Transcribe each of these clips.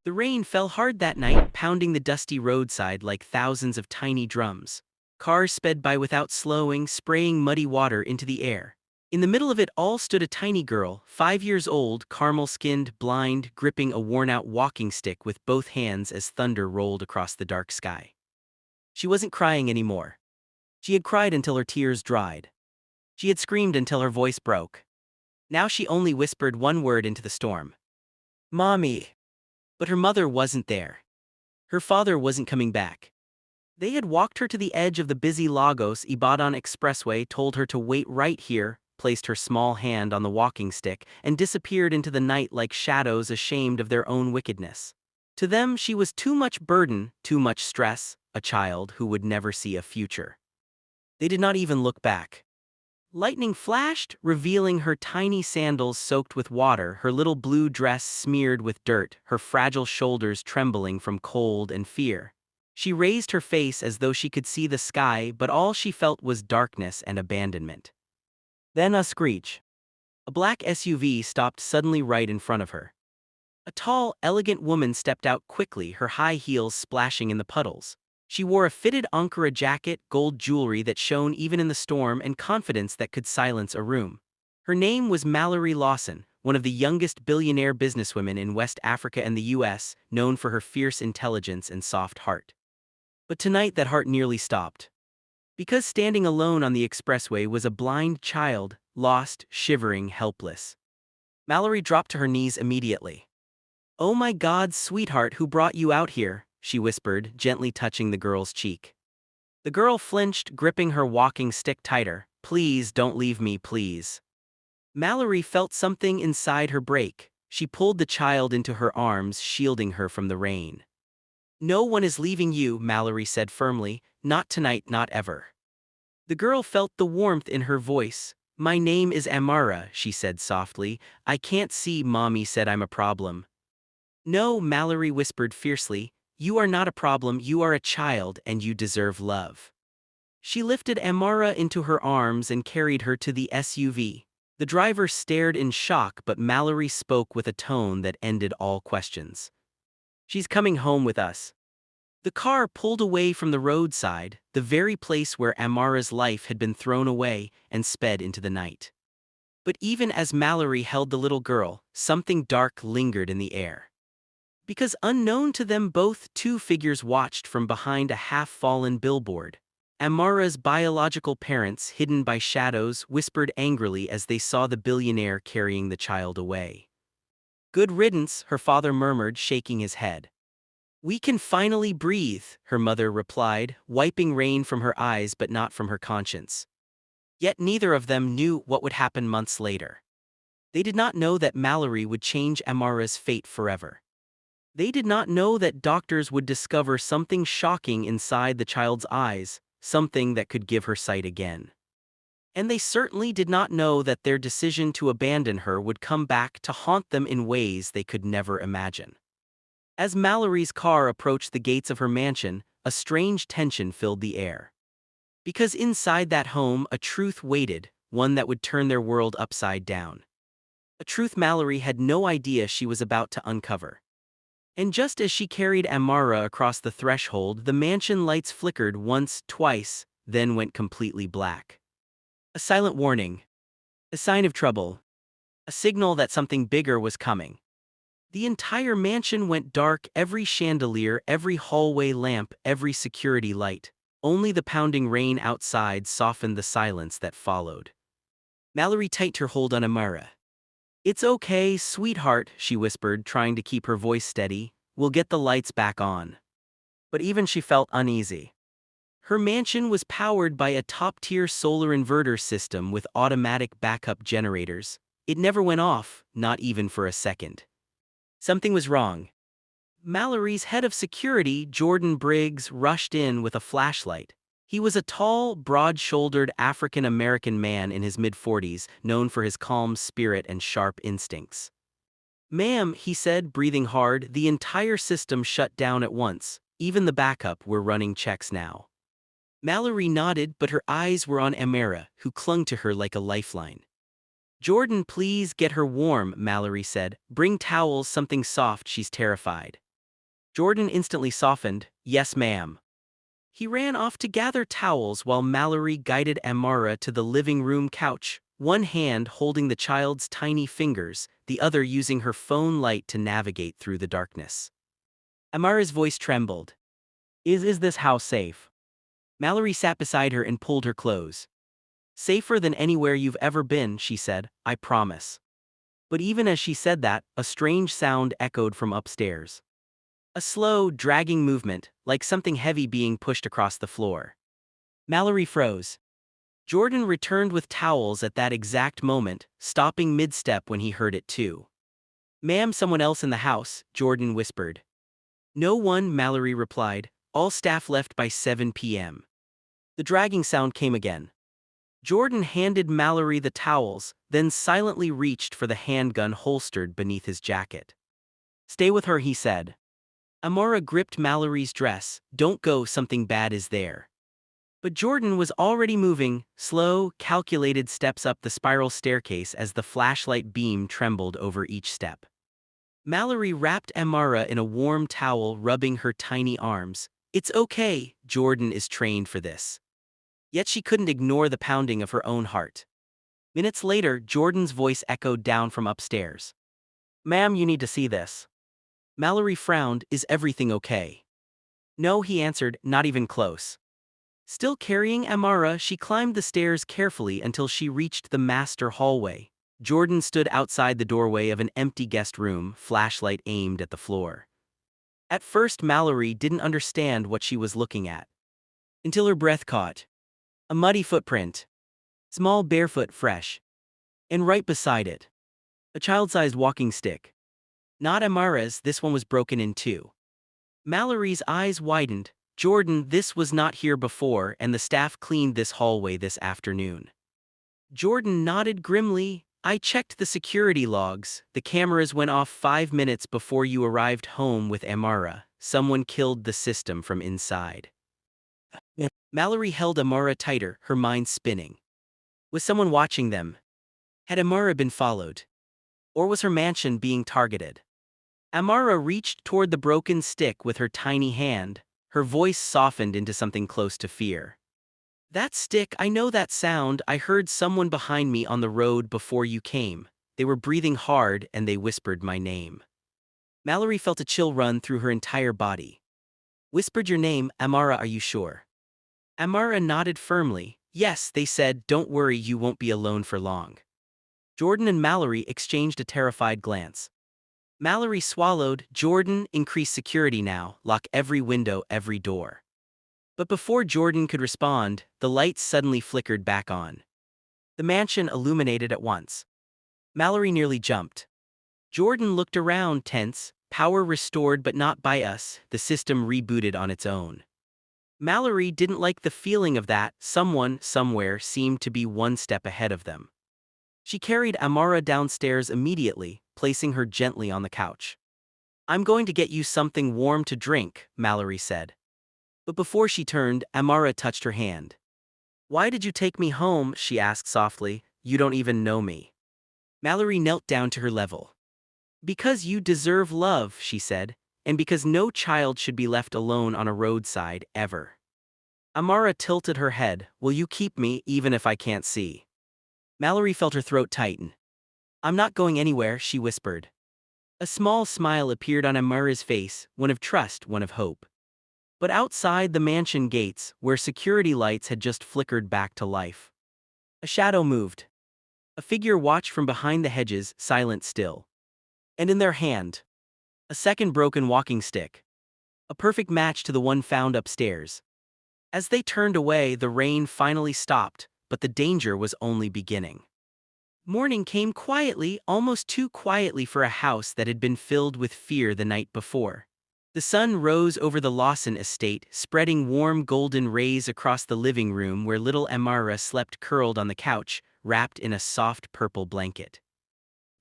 The rain fell hard that night, pounding the dusty roadside like thousands of tiny drums. Cars sped by without slowing, spraying muddy water into the air. In the middle of it all stood a tiny girl, 5 years old, caramel-skinned, blind, gripping a worn-out walking stick with both hands as thunder rolled across the dark sky. She wasn't crying anymore. She had cried until her tears dried. She had screamed until her voice broke. Now she only whispered one word into the storm. "Mommy." But her mother wasn't there. Her father wasn't coming back. They had walked her to the edge of the busy Lagos-Ibadan expressway, told her to wait right here, placed her small hand on the walking stick, and disappeared into the night like shadows ashamed of their own wickedness. To them, she was too much burden, too much stress, a child who would never see a future. They did not even look back. Lightning flashed, revealing her tiny sandals soaked with water, her little blue dress smeared with dirt, her fragile shoulders trembling from cold and fear. She raised her face as though she could see the sky, but all she felt was darkness and abandonment. Then a screech. A black SUV stopped suddenly right in front of her. A tall, elegant woman stepped out quickly, her high heels splashing in the puddles. She wore a fitted Ankara jacket, gold jewelry that shone even in the storm, and confidence that could silence a room. Her name was Mallory Lawson, one of the youngest billionaire businesswomen in West Africa and the US, known for her fierce intelligence and soft heart. But tonight that heart nearly stopped. Because standing alone on the expressway was a blind child, lost, shivering, helpless. Mallory dropped to her knees immediately. "Oh my God, sweetheart, who brought you out here?" she whispered, gently touching the girl's cheek. The girl flinched, gripping her walking stick tighter. "Please don't leave me, please." Mallory felt something inside her break. She pulled the child into her arms, shielding her from the rain. "No one is leaving you," Mallory said firmly. "Not tonight, not ever." The girl felt the warmth in her voice. "My name is Amara," she said softly. "I can't see." "Mommy said I'm a problem." "No," Mallory whispered fiercely. "You are not a problem, you are a child, and you deserve love." She lifted Amara into her arms and carried her to the SUV. The driver stared in shock, but Mallory spoke with a tone that ended all questions. "She's coming home with us." The car pulled away from the roadside, the very place where Amara's life had been thrown away, and sped into the night. But even as Mallory held the little girl, something dark lingered in the air. Because unknown to them both, two figures watched from behind a half-fallen billboard. Amara's biological parents, hidden by shadows, whispered angrily as they saw the billionaire carrying the child away. "Good riddance," her father murmured, shaking his head. "We can finally breathe," her mother replied, wiping rain from her eyes but not from her conscience. Yet neither of them knew what would happen months later. They did not know that Mallory would change Amara's fate forever. They did not know that doctors would discover something shocking inside the child's eyes, something that could give her sight again. And they certainly did not know that their decision to abandon her would come back to haunt them in ways they could never imagine. As Mallory's car approached the gates of her mansion, a strange tension filled the air. Because inside that home, a truth waited, one that would turn their world upside down. A truth Mallory had no idea she was about to uncover. And just as she carried Amara across the threshold, the mansion lights flickered once, twice, then went completely black. A silent warning. A sign of trouble. A signal that something bigger was coming. The entire mansion went dark, every chandelier, every hallway lamp, every security light. Only the pounding rain outside softened the silence that followed. Mallory tightened her hold on Amara. "It's okay, sweetheart," she whispered, trying to keep her voice steady. "We'll get the lights back on." But even she felt uneasy. Her mansion was powered by a top-tier solar inverter system with automatic backup generators. It never went off, not even for a second. Something was wrong. Mallory's head of security, Jordan Briggs, rushed in with a flashlight. He was a tall, broad-shouldered African-American man in his mid-40s, known for his calm spirit and sharp instincts. "Ma'am," he said, breathing hard, "the entire system shut down at once. Even the backup, we're running checks now." Mallory nodded, but her eyes were on Amara, who clung to her like a lifeline. "Jordan, please get her warm," Mallory said. "Bring towels, something soft, she's terrified." Jordan instantly softened. Yes, ma'am. He ran off to gather towels while Mallory guided Amara to the living room couch, one hand holding the child's tiny fingers, the other using her phone light to navigate through the darkness. Amara's voice trembled. Is this house safe? Mallory sat beside her and pulled her close. Safer than anywhere you've ever been, she said, I promise. But even as she said that, a strange sound echoed from upstairs. A slow, dragging movement, like something heavy being pushed across the floor. Mallory froze. Jordan returned with towels at that exact moment, stopping mid-step when he heard it too. Ma'am, someone else in the house, Jordan whispered. No one, Mallory replied. All staff left by 7 p.m. The dragging sound came again. Jordan handed Mallory the towels, then silently reached for the handgun holstered beneath his jacket. Stay with her, he said. Amara gripped Mallory's dress. Don't go, something bad is there. But Jordan was already moving, slow, calculated steps up the spiral staircase as the flashlight beam trembled over each step. Mallory wrapped Amara in a warm towel, rubbing her tiny arms. It's okay, Jordan is trained for this. Yet she couldn't ignore the pounding of her own heart. Minutes later, Jordan's voice echoed down from upstairs. Ma'am, you need to see this. Mallory frowned. Is everything okay? No, he answered, not even close. Still carrying Amara, she climbed the stairs carefully until she reached the master hallway. Jordan stood outside the doorway of an empty guest room, flashlight aimed at the floor. At first, Mallory didn't understand what she was looking at. Until her breath caught. A muddy footprint. Small, barefoot, fresh. And right beside it, a child-sized walking stick. Not Amara's, this one was broken in two. Mallory's eyes widened. Jordan, this was not here before, and the staff cleaned this hallway this afternoon. Jordan nodded grimly. I checked the security logs. The cameras went off 5 minutes before you arrived home with Amara. Someone killed the system from inside. Mallory held Amara tighter, her mind spinning. Was someone watching them? Had Amara been followed? Or was her mansion being targeted? Amara reached toward the broken stick with her tiny hand. Her voice softened into something close to fear. That stick, I know that sound. I heard someone behind me on the road before you came. They were breathing hard and they whispered my name. Mallory felt a chill run through her entire body. Whispered your name, Amara, are you sure? Amara nodded firmly. Yes, they said, don't worry, you won't be alone for long. Jordan and Mallory exchanged a terrified glance. Mallory swallowed. Jordan, increase security now, lock every window, every door. But before Jordan could respond, the lights suddenly flickered back on. The mansion illuminated at once. Mallory nearly jumped. Jordan looked around, tense. Power restored, but not by us. The system rebooted on its own. Mallory didn't like the feeling of that. Someone, somewhere, seemed to be one step ahead of them. She carried Amara downstairs immediately, placing her gently on the couch. I'm going to get you something warm to drink, Mallory said. But before she turned, Amara touched her hand. Why did you take me home? She asked softly. You don't even know me. Mallory knelt down to her level. Because you deserve love, she said, and because no child should be left alone on a roadside, ever. Amara tilted her head. Will you keep me, even if I can't see? Mallory felt her throat tighten. I'm not going anywhere, she whispered. A small smile appeared on Amara's face, one of trust, one of hope. But outside the mansion gates, where security lights had just flickered back to life, a shadow moved. A figure watched from behind the hedges, silent still. And in their hand, a second broken walking stick. A perfect match to the one found upstairs. As they turned away, the rain finally stopped, but the danger was only beginning. Morning came quietly, almost too quietly for a house that had been filled with fear the night before. The sun rose over the Lawson estate, spreading warm golden rays across the living room where little Amara slept curled on the couch, wrapped in a soft purple blanket.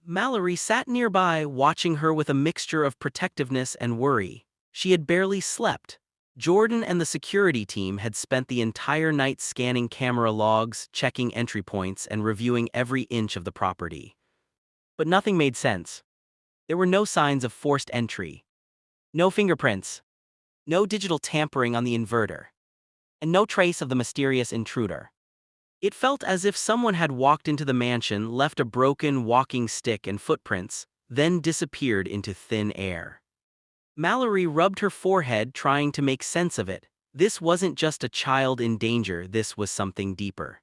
Mallory sat nearby, watching her with a mixture of protectiveness and worry. She had barely slept. Jordan and the security team had spent the entire night scanning camera logs, checking entry points, and reviewing every inch of the property. But nothing made sense. There were no signs of forced entry. No fingerprints. No digital tampering on the inverter. And no trace of the mysterious intruder. It felt as if someone had walked into the mansion, left a broken walking stick and footprints, then disappeared into thin air. Mallory rubbed her forehead, trying to make sense of it. This wasn't just a child in danger, this was something deeper.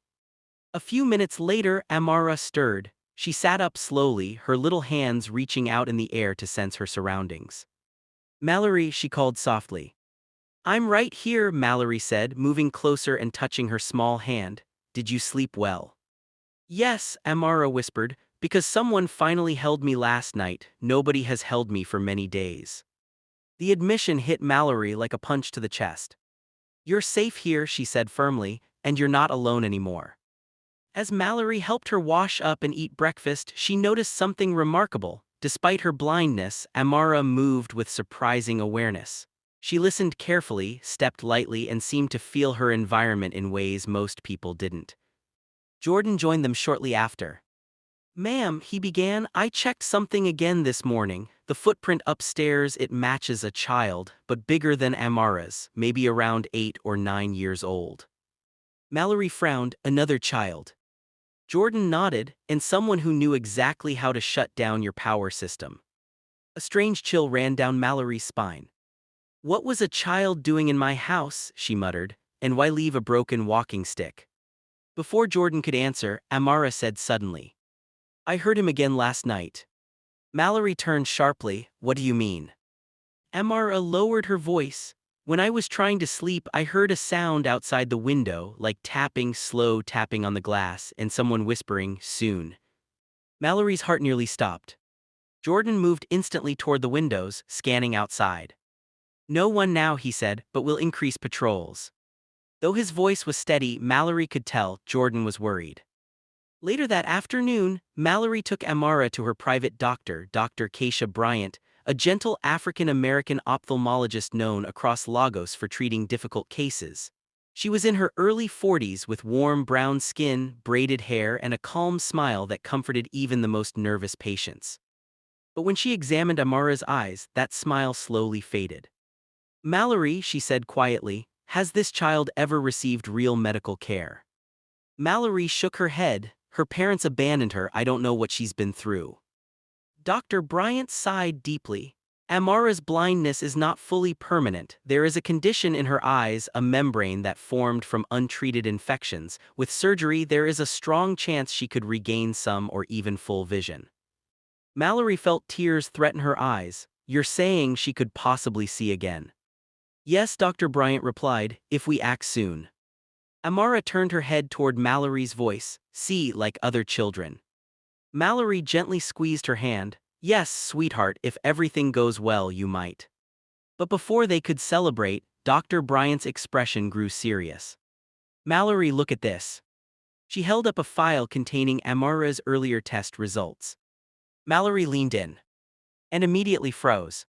A few minutes later, Amara stirred. She sat up slowly, her little hands reaching out in the air to sense her surroundings. Mallory, she called softly. I'm right here, Mallory said, moving closer and touching her small hand. Did you sleep well? Yes, Amara whispered, because someone finally held me last night. Nobody has held me for many days. The admission hit Mallory like a punch to the chest. You're safe here, she said firmly, and you're not alone anymore. As Mallory helped her wash up and eat breakfast, she noticed something remarkable. Despite her blindness, Amara moved with surprising awareness. She listened carefully, stepped lightly, and seemed to feel her environment in ways most people didn't. Jordan joined them shortly after. Ma'am, he began, I checked something again this morning. The footprint upstairs, it matches a child, but bigger than Amara's, maybe around 8 or 9 years old. Mallory frowned, another child. Jordan nodded, and someone who knew exactly how to shut down your power system. A strange chill ran down Mallory's spine. What was a child doing in my house, she muttered, and why leave a broken walking stick? Before Jordan could answer, Amara said suddenly. I heard him again last night. Mallory turned sharply, what do you mean? Amara lowered her voice. When I was trying to sleep, I heard a sound outside the window, like tapping, slow tapping on the glass, and someone whispering, soon. Mallory's heart nearly stopped. Jordan moved instantly toward the windows, scanning outside. No one now, he said, but we'll increase patrols. Though his voice was steady, Mallory could tell Jordan was worried. Later that afternoon, Mallory took Amara to her private doctor, Dr. Keisha Bryant, a gentle African-American ophthalmologist known across Lagos for treating difficult cases. She was in her early 40s with warm brown skin, braided hair, and a calm smile that comforted even the most nervous patients. But when she examined Amara's eyes, that smile slowly faded. Mallory, she said quietly, has this child ever received real medical care? Mallory shook her head. Her parents abandoned her. I don't know what she's been through. Dr. Bryant sighed deeply. Amara's blindness is not fully permanent. There is a condition in her eyes, a membrane that formed from untreated infections. With surgery, there is a strong chance she could regain some or even full vision. Mallory felt tears threaten her eyes. You're saying she could possibly see again? Yes, Dr. Bryant replied, if we act soon. Amara turned her head toward Mallory's voice, see like other children. Mallory gently squeezed her hand, yes, sweetheart, if everything goes well you might. But before they could celebrate, Dr. Bryant's expression grew serious. Mallory, look at this. She held up a file containing Amara's earlier test results. Mallory leaned in. And immediately froze.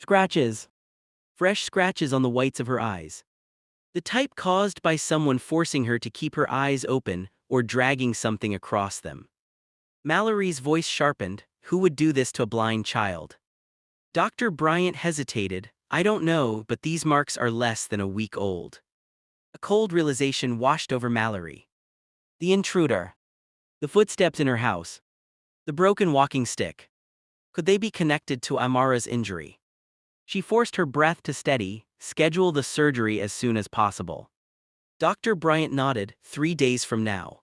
Scratches. Fresh scratches on the whites of her eyes. The type caused by someone forcing her to keep her eyes open or dragging something across them. Mallory's voice sharpened, who would do this to a blind child? Dr. Bryant hesitated, I don't know, but these marks are less than a week old. A cold realization washed over Mallory. The intruder. The footsteps in her house. The broken walking stick. Could they be connected to Amara's injury? She forced her breath to steady, schedule the surgery as soon as possible. Dr. Bryant nodded, 3 days from now.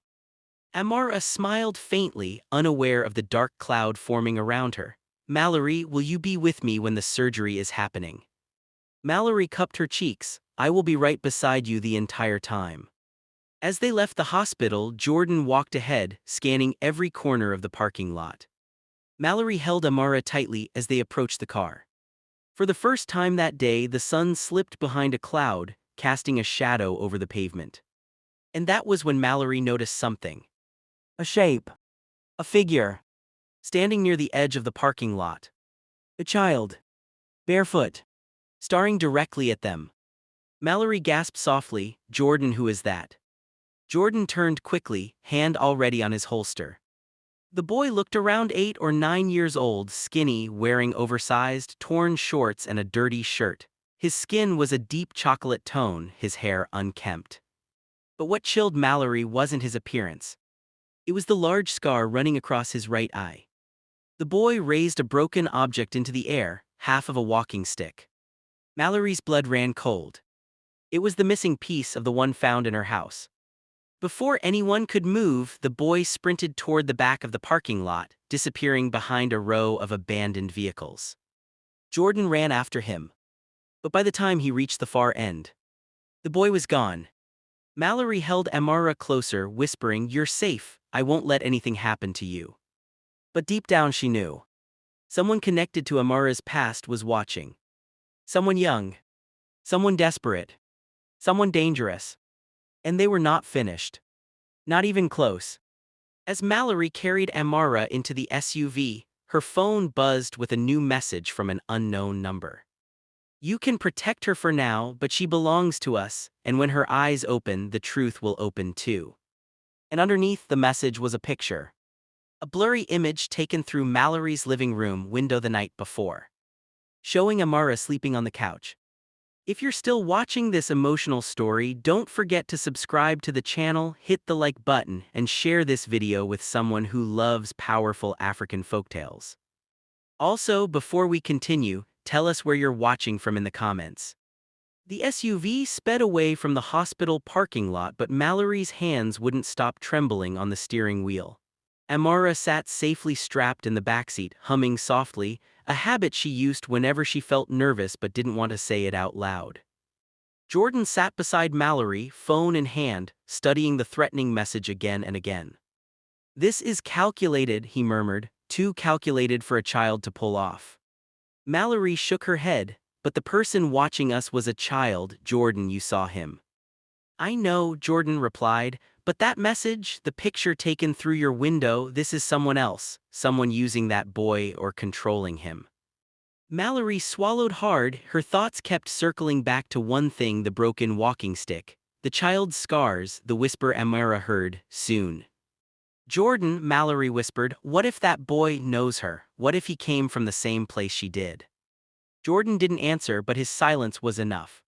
Amara smiled faintly, unaware of the dark cloud forming around her. Mallory, will you be with me when the surgery is happening? Mallory cupped her cheeks, I will be right beside you the entire time. As they left the hospital, Jordan walked ahead, scanning every corner of the parking lot. Mallory held Amara tightly as they approached the car. For the first time that day, the sun slipped behind a cloud, casting a shadow over the pavement. And that was when Mallory noticed something. A shape. A figure. Standing near the edge of the parking lot. A child. Barefoot. Staring directly at them. Mallory gasped softly, Jordan, who is that? Jordan turned quickly, hand already on his holster. The boy looked around 8 or 9 years old, skinny, wearing oversized, torn shorts and a dirty shirt. His skin was a deep chocolate tone, his hair unkempt. But what chilled Mallory wasn't his appearance. It was the large scar running across his right eye. The boy raised a broken object into the air, half of a walking stick. Mallory's blood ran cold. It was the missing piece of the one found in her house. Before anyone could move, the boy sprinted toward the back of the parking lot, disappearing behind a row of abandoned vehicles. Jordan ran after him. But by the time he reached the far end, the boy was gone. Mallory held Amara closer, whispering, "You're safe, I won't let anything happen to you." But deep down she knew. Someone connected to Amara's past was watching. Someone young. Someone desperate. Someone dangerous. And they were not finished. Not even close. As Mallory carried Amara into the SUV, her phone buzzed with a new message from an unknown number. "You can protect her for now, but she belongs to us, and when her eyes open, the truth will open too." And underneath the message was a picture. A blurry image taken through Mallory's living room window the night before, showing Amara sleeping on the couch. If you're still watching this emotional story, don't forget to subscribe to the channel, hit the like button, and share this video with someone who loves powerful African folktales. Also, before we continue, tell us where you're watching from in the comments. The SUV sped away from the hospital parking lot, but Mallory's hands wouldn't stop trembling on the steering wheel. Amara sat safely strapped in the backseat, humming softly, a habit she used whenever she felt nervous but didn't want to say it out loud. Jordan sat beside Mallory, phone in hand, studying the threatening message again and again. "This is calculated," he murmured, "too calculated for a child to pull off." Mallory shook her head, "But the person watching us was a child, Jordan, you saw him." "I know," Jordan replied, "but that message, the picture taken through your window, this is someone else, someone using that boy or controlling him." Mallory swallowed hard, her thoughts kept circling back to one thing: the broken walking stick, the child's scars, the whisper Amara heard, "Soon." "Jordan," Mallory whispered, "what if that boy knows her? What if he came from the same place she did?" Jordan didn't answer, but his silence was enough.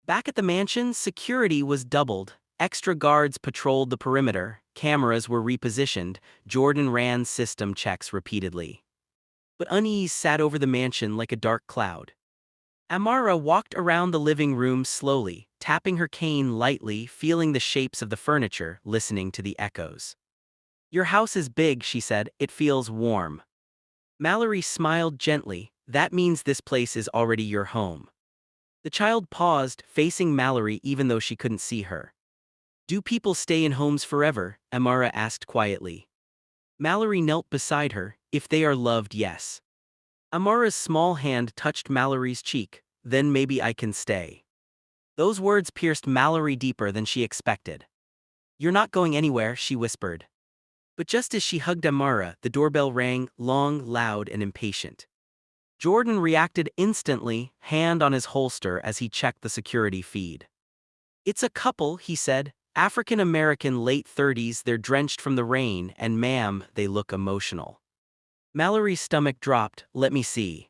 Back at the mansion, security was doubled. Extra guards patrolled the perimeter, cameras were repositioned, Jordan ran system checks repeatedly. But unease sat over the mansion like a dark cloud. Amara walked around the living room slowly, tapping her cane lightly, feeling the shapes of the furniture, listening to the echoes. "Your house is big," she said, "it feels warm." Mallory smiled gently, "That means this place is already your home." The child paused, facing Mallory even though she couldn't see her. "Do people stay in homes forever?" Amara asked quietly. Mallory knelt beside her. "If they are loved, yes." Amara's small hand touched Mallory's cheek. "Then maybe I can stay." Those words pierced Mallory deeper than she expected. "You're not going anywhere," she whispered. But just as she hugged Amara, the doorbell rang, long, loud, and impatient. Jordan reacted instantly, hand on his holster as he checked the security feed. "It's a couple," he said. "African American, late 30s, they're drenched from the rain, and ma'am, they look emotional." Mallory's stomach dropped. "Let me see."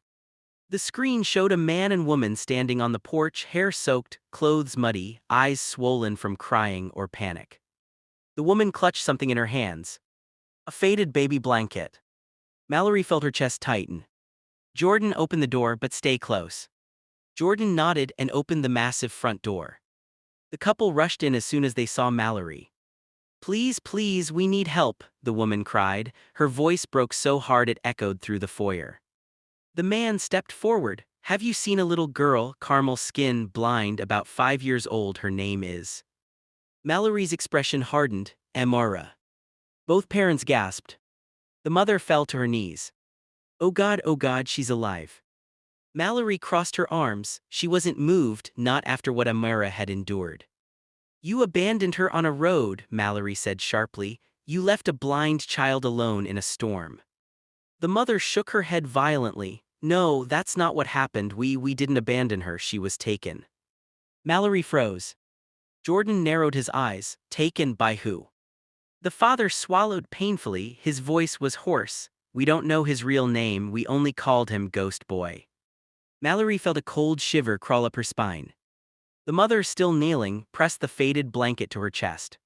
The screen showed a man and woman standing on the porch, hair soaked, clothes muddy, eyes swollen from crying or panic. The woman clutched something in her hands. A faded baby blanket. Mallory felt her chest tighten. "Jordan, open the door, but stay close." Jordan nodded and opened the massive front door. The couple rushed in as soon as they saw Mallory. "Please, please, we need help," the woman cried. Her voice broke so hard it echoed through the foyer. The man stepped forward. "Have you seen a little girl, caramel skin, blind, about 5 years old, her name is—" Mallory's expression hardened. "Amara." Both parents gasped. The mother fell to her knees. Oh God, she's alive." Mallory crossed her arms. She wasn't moved, not after what Amara had endured. "You abandoned her on a road," Mallory said sharply. "You left a blind child alone in a storm." The mother shook her head violently. "No, that's not what happened. We didn't abandon her, she was taken." Mallory froze. Jordan narrowed his eyes. "Taken by who?" The father swallowed painfully, his voice was hoarse. We don't know his real name, we only called him Ghost Boy. Mallory felt a cold shiver crawl up her spine. The mother, still kneeling, pressed the faded blanket to her chest.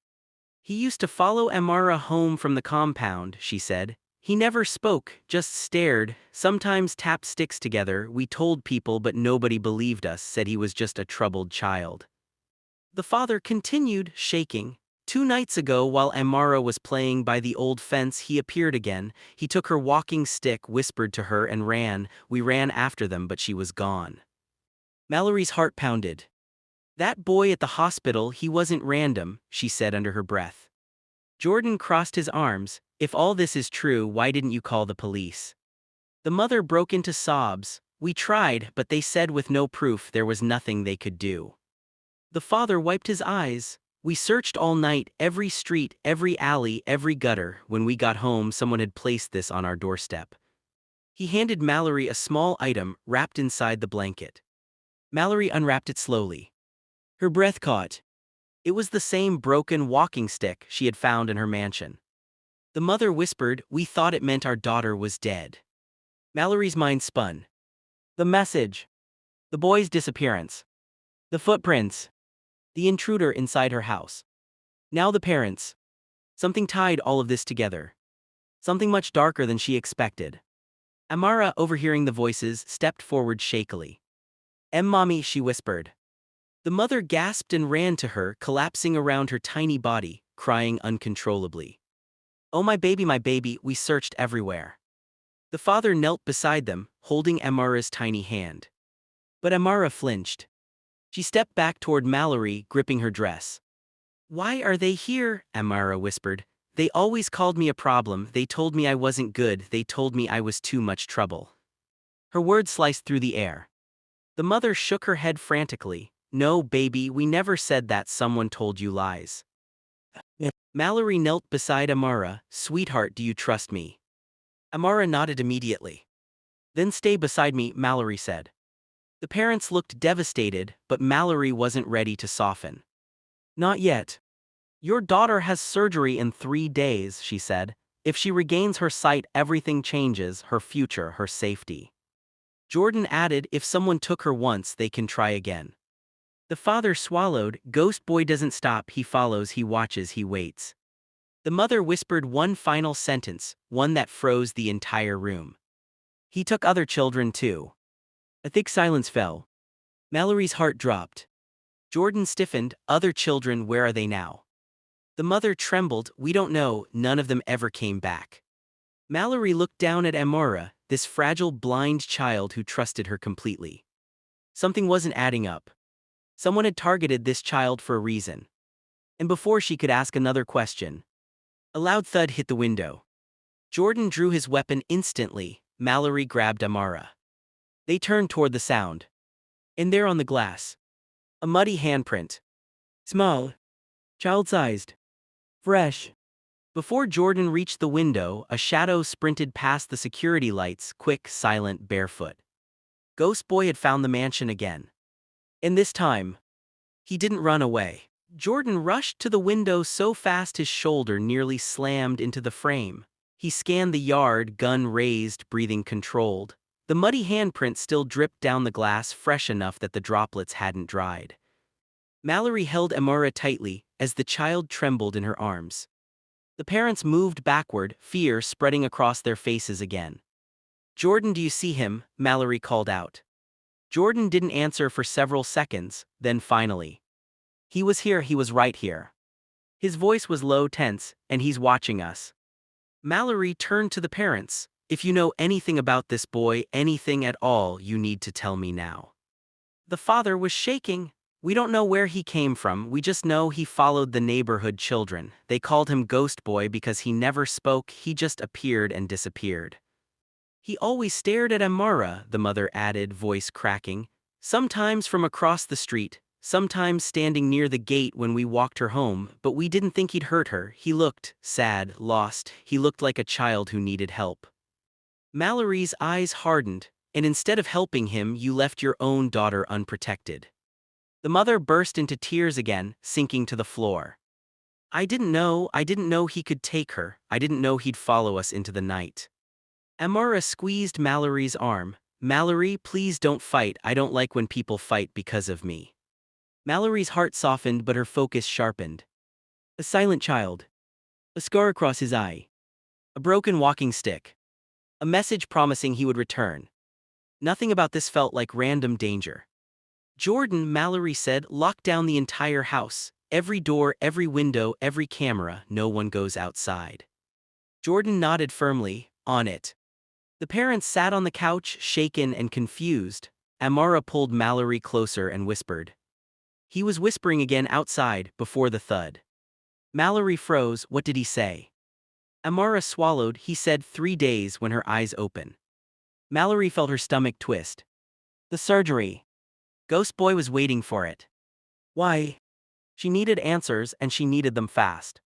He used to follow Amara home from the compound, she said. He never spoke, just stared, sometimes tapped sticks together. We told people but nobody believed us, said he was just a troubled child. The father continued, shaking. 2 nights ago, while Amara was playing by the old fence, he appeared again. He took her walking stick, whispered to her, and ran. We ran after them, but she was gone. Mallory's heart pounded. That boy at the hospital, he wasn't random, she said under her breath. Jordan crossed his arms. If all this is true, why didn't you call the police? The mother broke into sobs. We tried, but they said with no proof there was nothing they could do. The father wiped his eyes. We searched all night, every street, every alley, every gutter. When we got home, someone had placed this on our doorstep. He handed Mallory a small item wrapped inside the blanket. Mallory unwrapped it slowly. Her breath caught. It was the same broken walking stick she had found in her mansion. The mother whispered, we thought it meant our daughter was dead. Mallory's mind spun. The message. The boy's disappearance. The footprints. The intruder inside her house. Now the parents. Something tied all of this together. Something much darker than she expected. Amara, overhearing the voices, stepped forward shakily. Mommy, she whispered. The mother gasped and ran to her, collapsing around her tiny body, crying uncontrollably. Oh my baby, we searched everywhere. The father knelt beside them, holding Amara's tiny hand. But Amara flinched. She stepped back toward Mallory, gripping her dress. Why are they here? Amara whispered. They always called me a problem, they told me I wasn't good, they told me I was too much trouble. Her words sliced through the air. The mother shook her head frantically. No, baby, we never said that, someone told you lies. Mallory knelt beside Amara. Sweetheart, do you trust me? Amara nodded immediately. Then stay beside me, Mallory said. The parents looked devastated, but Mallory wasn't ready to soften. Not yet. Your daughter has surgery in 3 days, she said. If she regains her sight, everything changes, her future, her safety. Jordan added, if someone took her once, they can try again. The father swallowed. Ghost Boy doesn't stop, he follows, he watches, he waits. The mother whispered one final sentence, one that froze the entire room. He took other children too. A thick silence fell. Mallory's heart dropped. Jordan stiffened. Other children, where are they now? The mother trembled. We don't know, none of them ever came back. Mallory looked down at Amara, this fragile blind child who trusted her completely. Something wasn't adding up. Someone had targeted this child for a reason. And before she could ask another question, a loud thud hit the window. Jordan drew his weapon instantly. Mallory grabbed Amara. They turned toward the sound. And there on the glass, a muddy handprint. Small. Child-sized. Fresh. Before Jordan reached the window, a shadow sprinted past the security lights, quick, silent, barefoot. Ghost Boy had found the mansion again. And this time, he didn't run away. Jordan rushed to the window so fast his shoulder nearly slammed into the frame. He scanned the yard, gun raised, breathing controlled. The muddy handprint still dripped down the glass, fresh enough that the droplets hadn't dried. Mallory held Amara tightly as the child trembled in her arms. The parents moved backward, fear spreading across their faces again. Jordan, do you see him? Mallory called out. Jordan didn't answer for several seconds, then finally. He was here, he was right here. His voice was low, tense, and he's watching us. Mallory turned to the parents. If you know anything about this boy, anything at all, you need to tell me now. The father was shaking. We don't know where he came from, we just know he followed the neighborhood children. They called him Ghost Boy because he never spoke, he just appeared and disappeared. He always stared at Amara, the mother added, voice cracking. Sometimes from across the street, sometimes standing near the gate when we walked her home, but we didn't think he'd hurt her. He looked sad, lost, he looked like a child who needed help. Mallory's eyes hardened, and instead of helping him, you left your own daughter unprotected. The mother burst into tears again, sinking to the floor. I didn't know he could take her, I didn't know he'd follow us into the night. Amara squeezed Mallory's arm. Mallory, please don't fight, I don't like when people fight because of me. Mallory's heart softened but her focus sharpened. A silent child. A scar across his eye. A broken walking stick. A message promising he would return. Nothing about this felt like random danger. Jordan, Mallory said, lock down the entire house. Every door, every window, every camera, no one goes outside. Jordan nodded firmly, on it. The parents sat on the couch, shaken and confused. Amara pulled Mallory closer and whispered. He was whispering again outside, before the thud. Mallory froze. What did he say? Amara swallowed. He said 3 days when her eyes open. Mallory felt her stomach twist. The surgery. Ghost Boy was waiting for it. Why? She needed answers and she needed them fast.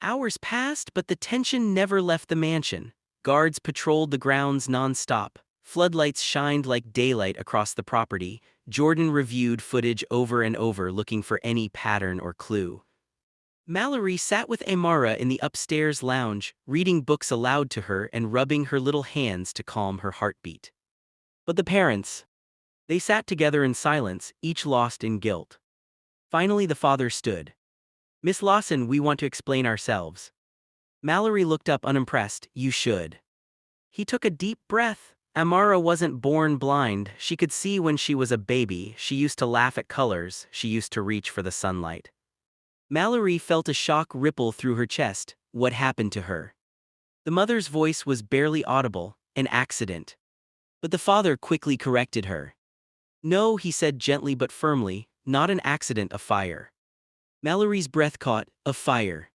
Hours passed, but the tension never left the mansion. Guards patrolled the grounds non-stop. Floodlights shined like daylight across the property. Jordan reviewed footage over and over looking for any pattern or clue. Mallory sat with Amara in the upstairs lounge, reading books aloud to her and rubbing her little hands to calm her heartbeat. But the parents, they sat together in silence, each lost in guilt. Finally the father stood. Miss Lawson, we want to explain ourselves. Mallory looked up unimpressed. You should. He took a deep breath. Amara wasn't born blind. She could see when she was a baby. She used to laugh at colors. She used to reach for the sunlight. Mallory felt a shock ripple through her chest. What happened to her? The mother's voice was barely audible. An accident. But the father quickly corrected her. No, he said gently but firmly, not an accident, a fire. Mallory's breath caught. A fire.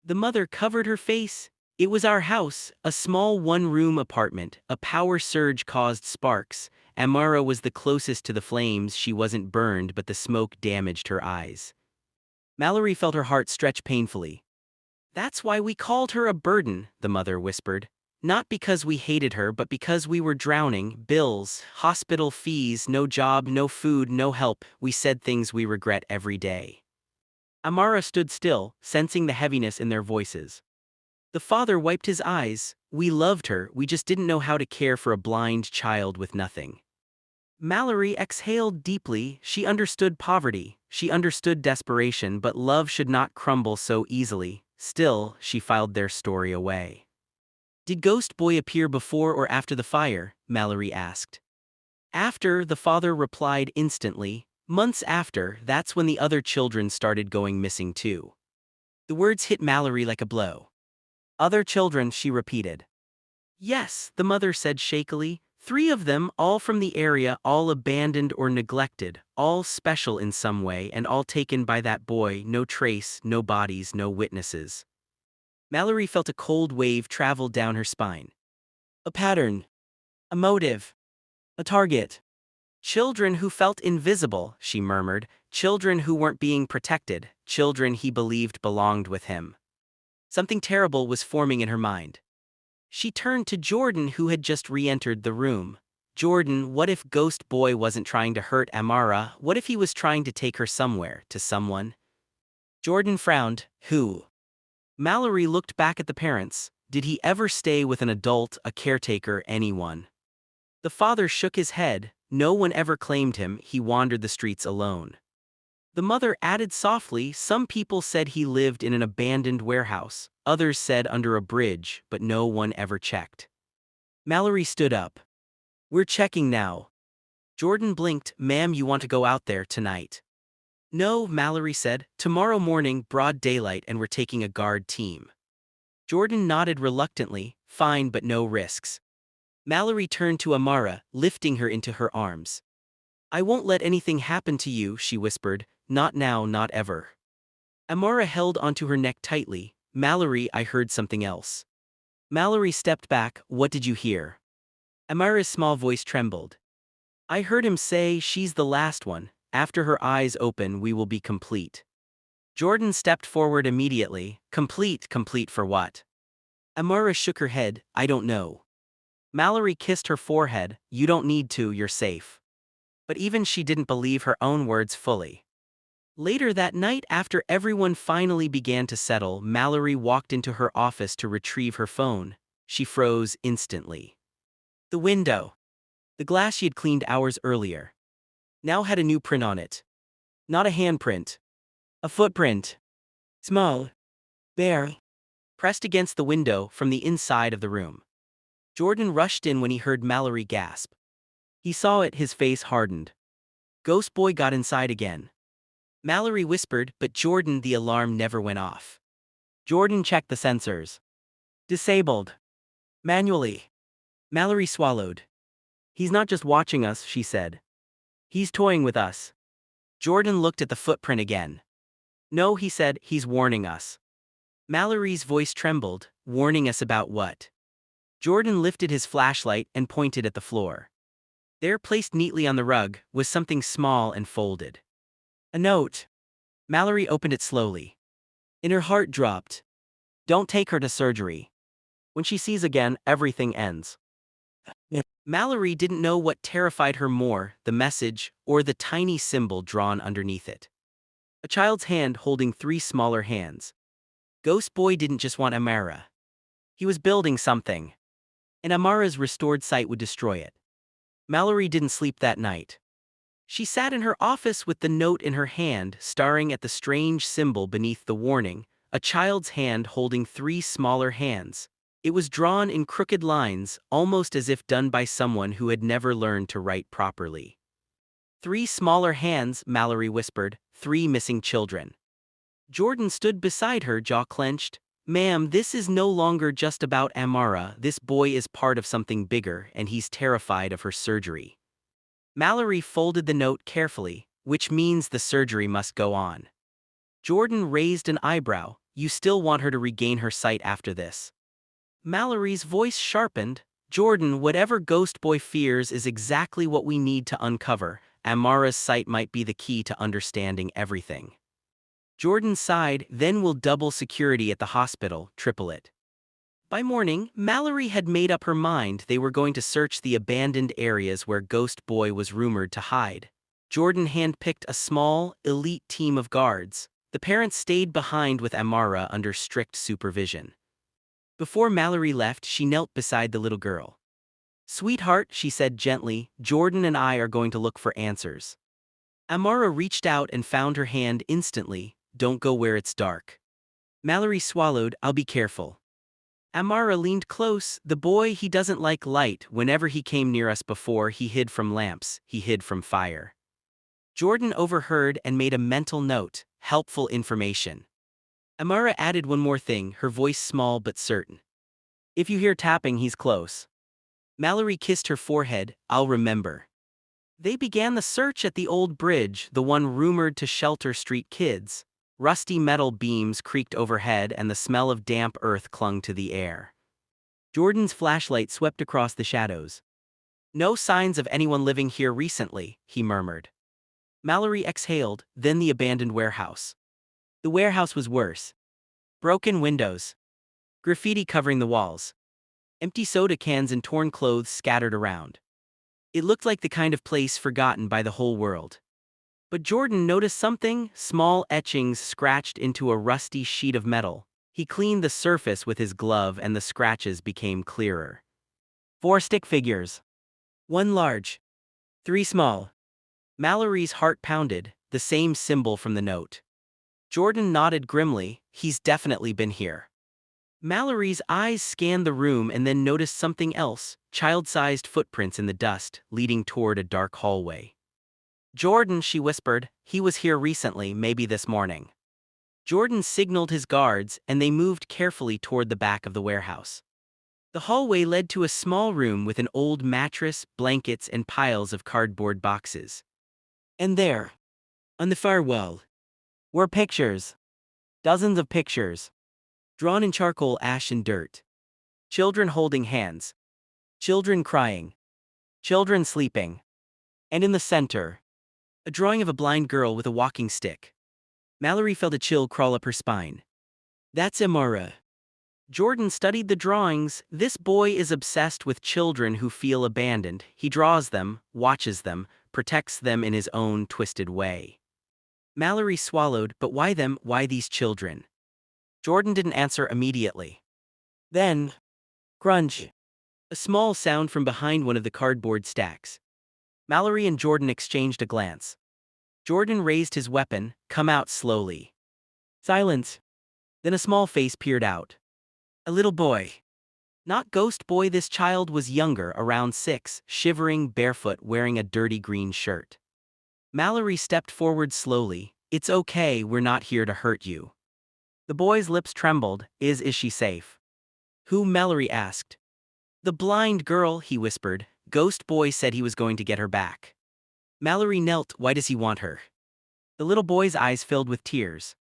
The mother covered her face. It was our house, a small one-room apartment. A power surge caused sparks. Amara was the closest to the flames. She wasn't burned, but the smoke damaged her eyes. Mallory felt her heart stretch painfully. That's why we called her a burden, the mother whispered. Not because we hated her, but because we were drowning. Bills, hospital fees, no job, no food, no help. We said things we regret every day. Amara stood still, sensing the heaviness in their voices. The father wiped his eyes. We loved her, we just didn't know how to care for a blind child with nothing. Mallory exhaled deeply. She understood poverty, she understood desperation, but love should not crumble so easily. Still, she filed their story away. Did Ghost Boy appear before or after the fire? Mallory asked. After, the father replied instantly. Months after, that's when the other children started going missing too. The words hit Mallory like a blow. Other children, she repeated. Yes, the mother said shakily. 3 of them, all from the area, all abandoned or neglected, all special in some way, and all taken by that boy. No trace, no bodies, no witnesses. Mallory felt a cold wave travel down her spine. A pattern. A motive. A target. Children who felt invisible, she murmured. Children who weren't being protected. Children he believed belonged with him. Something terrible was forming in her mind. She turned to Jordan, who had just re-entered the room. Jordan, what if Ghost Boy wasn't trying to hurt Amara? What if he was trying to take her somewhere, to someone? Jordan frowned. Who? Mallory looked back at the parents. Did he ever stay with an adult, a caretaker, anyone? The father shook his head. No one ever claimed him. He wandered the streets alone. The mother added softly, some people said he lived in an abandoned warehouse, others said under a bridge, but no one ever checked. Mallory stood up. We're checking now. Jordan blinked. Ma'am, you want to go out there tonight? No, Mallory said. Tomorrow morning, broad daylight, and we're taking a guard team. Jordan nodded reluctantly. Fine, but no risks. Mallory turned to Amara, lifting her into her arms. I won't let anything happen to you, she whispered. Not now, not ever. Amara held onto her neck tightly. Mallory, I heard something else. Mallory stepped back. What did you hear? Amara's small voice trembled. I heard him say, she's the last one. After her eyes open, we will be complete. Jordan stepped forward immediately. Complete, complete for what? Amara shook her head. I don't know. Mallory kissed her forehead. You don't need to, you're safe. But even she didn't believe her own words fully. Later that night, after everyone finally began to settle, Mallory walked into her office to retrieve her phone. She froze instantly. The window. The glass she had cleaned hours earlier now had a new print on it. Not a handprint. A footprint. Small. Bare. Pressed against the window from the inside of the room. Jordan rushed in when he heard Mallory gasp. He saw it, his face hardened. Ghost Boy got inside again. Mallory whispered, but Jordan, the alarm never went off. Jordan checked the sensors. Disabled. Manually. Mallory swallowed. He's not just watching us, she said. He's toying with us. Jordan looked at the footprint again. No, he said, he's warning us. Mallory's voice trembled. Warning us about what? Jordan lifted his flashlight and pointed at the floor. There, placed neatly on the rug, was something small and folded. A note. Mallory opened it slowly. And her heart dropped. Don't take her to surgery. When she sees again, everything ends. Mallory didn't know what terrified her more, the message or the tiny symbol drawn underneath it. A child's hand holding 3 smaller hands. Ghost Boy didn't just want Amara. He was building something. And Amara's restored sight would destroy it. Mallory didn't sleep that night. She sat in her office with the note in her hand, staring at the strange symbol beneath the warning, a child's hand holding 3 smaller hands. It was drawn in crooked lines, almost as if done by someone who had never learned to write properly. 3 smaller hands, Mallory whispered, 3 missing children. Jordan stood beside her, jaw clenched. Ma'am, this is no longer just about Amara. This boy is part of something bigger, and he's terrified of her surgery. Mallory folded the note carefully, which means the surgery must go on. Jordan raised an eyebrow. You still want her to regain her sight after this? Mallory's voice sharpened. Jordan, whatever Ghost Boy fears is exactly what we need to uncover. Amara's sight might be the key to understanding everything. Jordan sighed. Then we'll double security at the hospital, triple it. By morning, Mallory had made up her mind. They were going to search the abandoned areas where Ghost Boy was rumored to hide. Jordan handpicked a small, elite team of guards. The parents stayed behind with Amara under strict supervision. Before Mallory left, she knelt beside the little girl. Sweetheart, she said gently, Jordan and I are going to look for answers. Amara reached out and found her hand instantly. Don't go where it's dark. Mallory swallowed. I'll be careful. Amara leaned close. The boy, he doesn't like light. Whenever he came near us before, he hid from lamps, he hid from fire. Jordan overheard and made a mental note. Helpful information. Amara added one more thing, her voice small but certain. If you hear tapping, he's close. Mallory kissed her forehead. I'll remember. They began the search at the old bridge, the one rumored to shelter street kids. Rusty metal beams creaked overhead and the smell of damp earth clung to the air. Jordan's flashlight swept across the shadows. No signs of anyone living here recently, he murmured. Mallory exhaled, then the abandoned warehouse. The warehouse was worse. Broken windows. Graffiti covering the walls. Empty soda cans and torn clothes scattered around. It looked like the kind of place forgotten by the whole world. But Jordan noticed something, small etchings scratched into a rusty sheet of metal. He cleaned the surface with his glove and the scratches became clearer. 4 stick figures. 1 large. 3 small. Mallory's heart pounded, the same symbol from the note. Jordan nodded grimly. He's definitely been here. Mallory's eyes scanned the room and then noticed something else, child-sized footprints in the dust, leading toward a dark hallway. Jordan, she whispered, he was here recently, maybe this morning. Jordan signaled his guards, and they moved carefully toward the back of the warehouse. The hallway led to a small room with an old mattress, blankets, and piles of cardboard boxes. And there, on the far wall, were pictures. Dozens of pictures. Drawn in charcoal, ash, and dirt. Children holding hands. Children crying. Children sleeping. And in the center, a drawing of a blind girl with a walking stick. Mallory felt a chill crawl up her spine. That's Amara. Jordan studied the drawings. This boy is obsessed with children who feel abandoned. He draws them, watches them, protects them in his own twisted way. Mallory swallowed, but why them, why these children? Jordan didn't answer immediately. Then, crunch. A small sound from behind one of the cardboard stacks. Mallory and Jordan exchanged a glance. Jordan raised his weapon, come out slowly. Silence. Then a small face peered out. A little boy. Not ghost boy, this child was younger, around 6, shivering, barefoot, wearing a dirty green shirt. Mallory stepped forward slowly. It's okay, we're not here to hurt you. The boy's lips trembled. Is she safe? Who? Mallory asked. The blind girl, he whispered. Ghost boy said he was going to get her back. Mallory knelt. Why does he want her? The little boy's eyes filled with tears.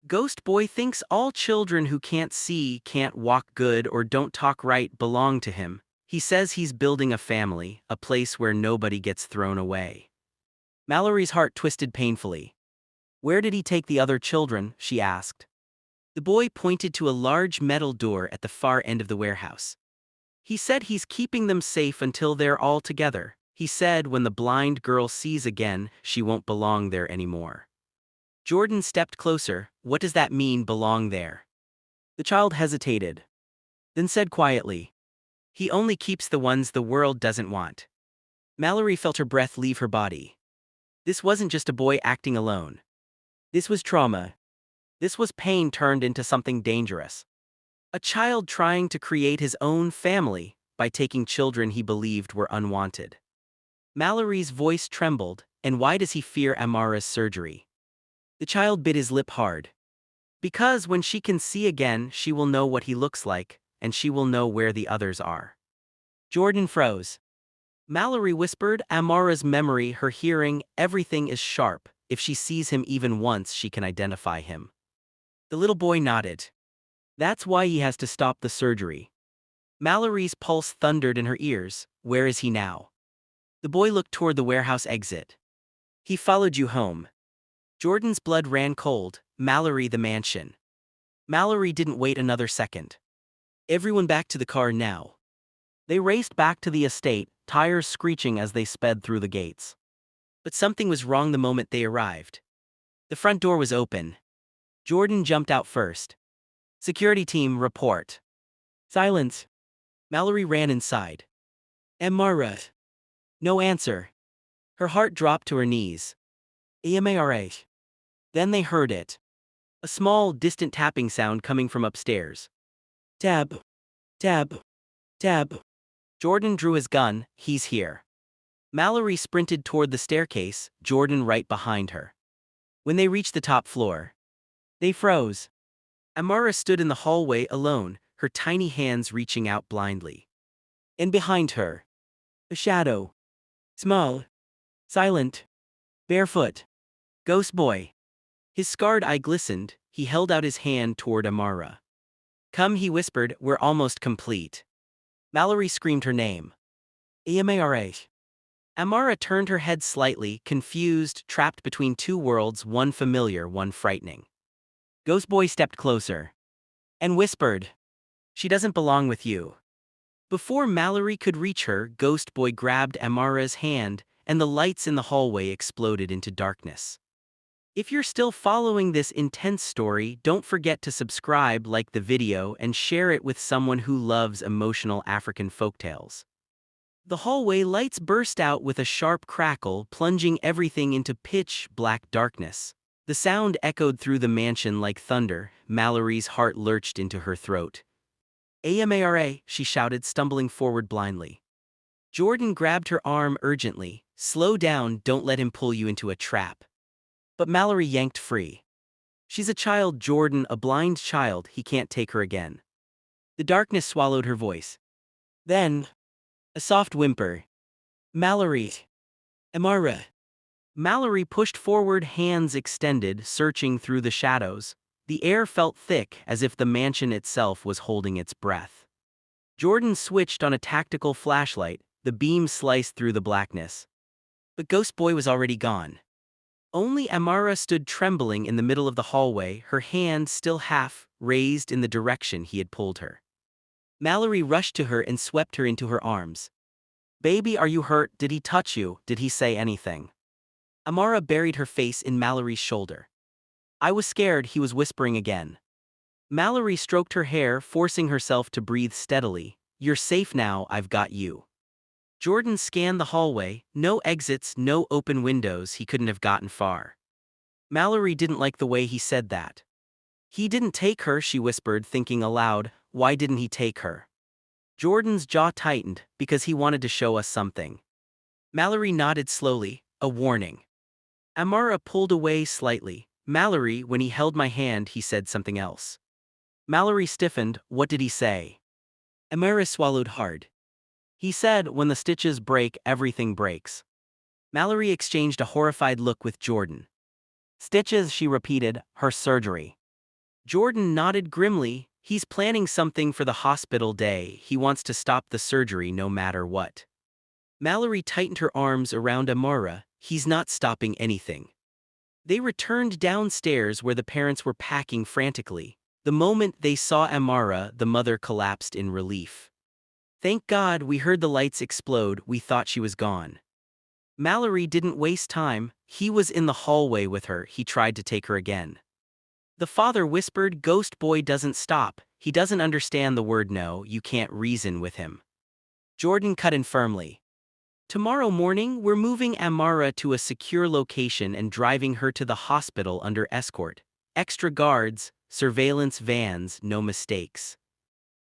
Ghost boy thinks all children who can't see, can't walk good, or don't talk right belong to him. He says he's building a family, a place where nobody gets thrown away. Mallory's heart twisted painfully. Where did he take the other children? She asked. The boy pointed to a large metal door at the far end of the warehouse. He said he's keeping them safe until they're all together. He said when the blind girl sees again, she won't belong there anymore. Jordan stepped closer. What does that mean, belong there? The child hesitated, then said quietly, he only keeps the ones the world doesn't want. Mallory felt her breath leave her body. This wasn't just a boy acting alone. This was trauma. This was pain turned into something dangerous. A child trying to create his own family by taking children he believed were unwanted. Mallory's voice trembled. And why does he fear Amara's surgery? The child bit his lip hard. Because when she can see again, she will know what he looks like, and she will know where the others are. Jordan froze. Mallory whispered, Amara's memory, her hearing, everything is sharp. If she sees him even once, she can identify him. The little boy nodded. That's why he has to stop the surgery. Mallory's pulse thundered in her ears. Where is he now? The boy looked toward the warehouse exit. He followed you home. Jordan's blood ran cold. Mallory, the mansion. Mallory didn't wait another second. Everyone back to the car now. They raced back to the estate, tires screeching as they sped through the gates. But something was wrong the moment they arrived. The front door was open. Jordan jumped out first. Security team, report. Silence. Mallory ran inside. Amara. No answer. Her heart dropped to her knees. Amara. Then they heard it. A small, distant tapping sound coming from upstairs. Tab. Tab. Tab. Jordan drew his gun. He's here. Mallory sprinted toward the staircase, Jordan right behind her. When they reached the top floor, they froze. Amara stood in the hallway alone, her tiny hands reaching out blindly. And behind her, a shadow. Small. Silent. Barefoot. Ghost boy. His scarred eye glistened. He held out his hand toward Amara. Come, he whispered, we're almost complete. Mallory screamed her name. Amara. Amara turned her head slightly, confused, trapped between two worlds, one familiar, one frightening. Ghost boy stepped closer. And whispered. She doesn't belong with you. Before Mallory could reach her, Ghost boy grabbed Amara's hand, and the lights in the hallway exploded into darkness. If you're still following this intense story, don't forget to subscribe, like the video, and share it with someone who loves emotional African folktales. The hallway lights burst out with a sharp crackle, plunging everything into pitch-black darkness. The sound echoed through the mansion like thunder. Mallory's heart lurched into her throat. Amara, she shouted, stumbling forward blindly. Jordan grabbed her arm urgently. Slow down, don't let him pull you into a trap. But Mallory yanked free. She's a child, Jordan, a blind child, he can't take her again. The darkness swallowed her voice. Then, a soft whimper. Mallory. Amara. Mallory pushed forward, hands extended, searching through the shadows. The air felt thick, as if the mansion itself was holding its breath. Jordan switched on a tactical flashlight, the beam sliced through the blackness. But Ghost Boy was already gone. Only Amara stood trembling in the middle of the hallway, her hand still half raised in the direction he had pulled her. Mallory rushed to her and swept her into her arms. Baby, are you hurt? Did he touch you? Did he say anything? Amara buried her face in Mallory's shoulder. I was scared, he was whispering again. Mallory stroked her hair, forcing herself to breathe steadily. You're safe now, I've got you. Jordan scanned the hallway, no exits, no open windows, he couldn't have gotten far. Mallory didn't like the way he said that. He didn't take her, she whispered, thinking aloud, why didn't he take her? Jordan's jaw tightened, because he wanted to show us something. Mallory nodded slowly, a warning. Amara pulled away slightly. Mallory, when he held my hand, he said something else. Mallory stiffened. What did he say? Amara swallowed hard. He said, when the stitches break, everything breaks. Mallory exchanged a horrified look with Jordan. Stitches, she repeated, her surgery. Jordan nodded grimly. He's planning something for the hospital day. He wants to stop the surgery no matter what. Mallory tightened her arms around Amara. He's not stopping anything. They returned downstairs where the parents were packing frantically. The moment they saw Amara, the mother collapsed in relief. Thank God, we heard the lights explode, we thought she was gone. Mallory didn't waste time. He was in the hallway with her. He tried to take her again. The father whispered, Ghost boy doesn't stop. He doesn't understand the word no, you can't reason with him. Jordan cut in firmly. Tomorrow morning, we're moving Amara to a secure location and driving her to the hospital under escort. Extra guards, surveillance vans, no mistakes.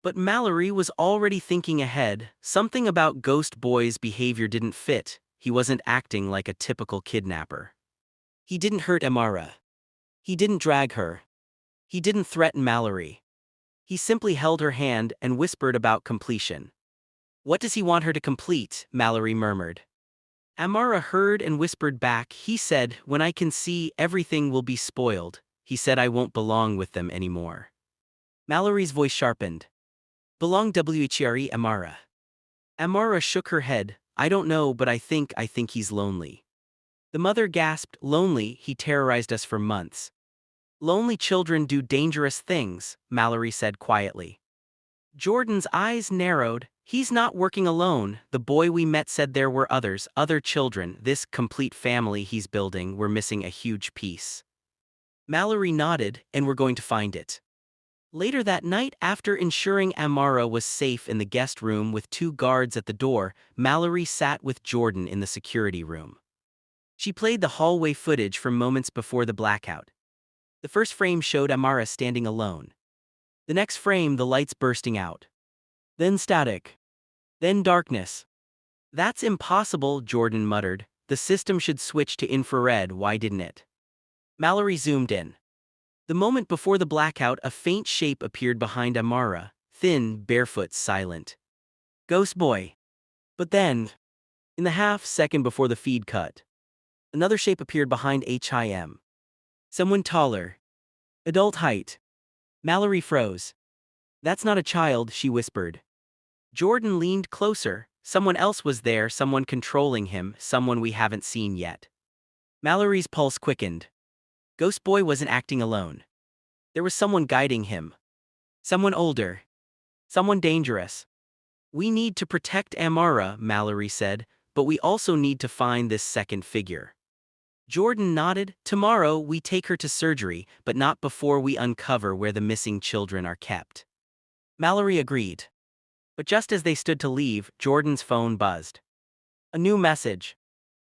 But Mallory was already thinking ahead. Something about Ghost Boy's behavior didn't fit. He wasn't acting like a typical kidnapper. He didn't hurt Amara. He didn't drag her. He didn't threaten Mallory. He simply held her hand and whispered about completion. What does he want her to complete? Mallory murmured. Amara heard and whispered back. He said, when I can see, everything will be spoiled. He said I won't belong with them anymore. Mallory's voice sharpened. Belong where, Amara? Amara shook her head. I don't know, but I think he's lonely. The mother gasped. Lonely? He terrorized us for months. Lonely children do dangerous things, Mallory said quietly. Jordan's eyes narrowed. He's not working alone. The boy we met said there were others, other children. This complete family he's building, we're missing a huge piece. Mallory nodded, and we're going to find it. Later that night, after ensuring Amara was safe in the guest room with 2 guards at the door, Mallory sat with Jordan in the security room. She played the hallway footage from moments before the blackout. The first frame showed Amara standing alone. The next frame, the lights bursting out. Then static. Then darkness. That's impossible, Jordan muttered. The system should switch to infrared, why didn't it? Mallory zoomed in. The moment before the blackout, a faint shape appeared behind Amara, thin, barefoot, silent. Ghost boy. But then, in the half-second before the feed cut, another shape appeared behind him. Someone taller. Adult height. Mallory froze. That's not a child, she whispered. Jordan leaned closer. Someone else was there, someone controlling him, someone we haven't seen yet. Mallory's pulse quickened. Ghost boy wasn't acting alone. There was someone guiding him. Someone older. Someone dangerous. We need to protect Amara, Mallory said, but we also need to find this second figure. Jordan nodded. Tomorrow we take her to surgery, but not before we uncover where the missing children are kept. Mallory agreed. But just as they stood to leave, Jordan's phone buzzed. A new message.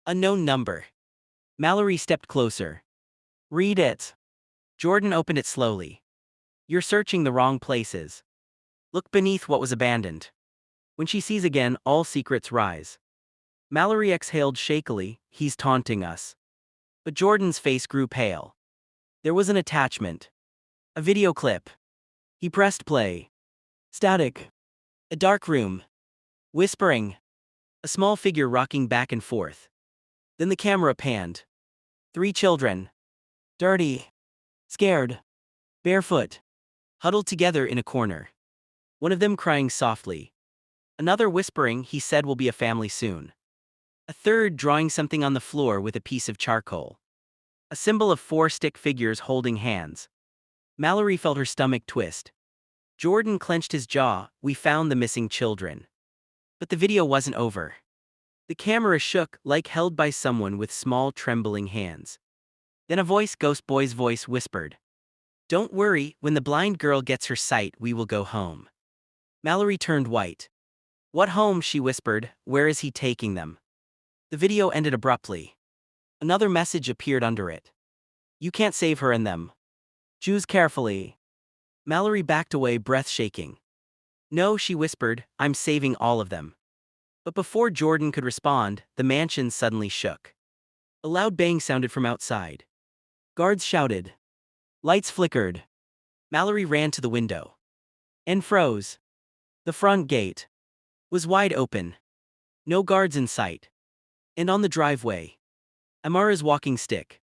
Unknown number. Mallory stepped closer. Read it. Jordan opened it slowly. You're searching the wrong places. Look beneath what was abandoned. When she sees again, all secrets rise. Mallory exhaled shakily. He's taunting us. But Jordan's face grew pale. There was an attachment. A video clip. He pressed play. Static. A dark room. Whispering. A small figure rocking back and forth. Then the camera panned. 3 children. Dirty. Scared. Barefoot. Huddled together in a corner. One of them crying softly. Another whispering, he said we'll be a family soon. A third drawing something on the floor with a piece of charcoal. A symbol of 4 stick figures holding hands. Mallory felt her stomach twist. Jordan clenched his jaw. We found the missing children. But the video wasn't over. The camera shook, like held by someone with small trembling hands. Then a voice, Ghost Boy's voice, whispered, "Don't worry, when the blind girl gets her sight, we will go home." Mallory turned white. "What home?" she whispered. "Where is he taking them?" The video ended abruptly. Another message appeared under it. "You can't save her and them. Choose carefully." Mallory backed away, breath shaking. "No," she whispered, "I'm saving all of them." But before Jordan could respond, the mansion suddenly shook. A loud bang sounded from outside. Guards shouted. Lights flickered. Mallory ran to the window and froze. The front gate was wide open. No guards in sight. And on the driveway, Amara's walking stick,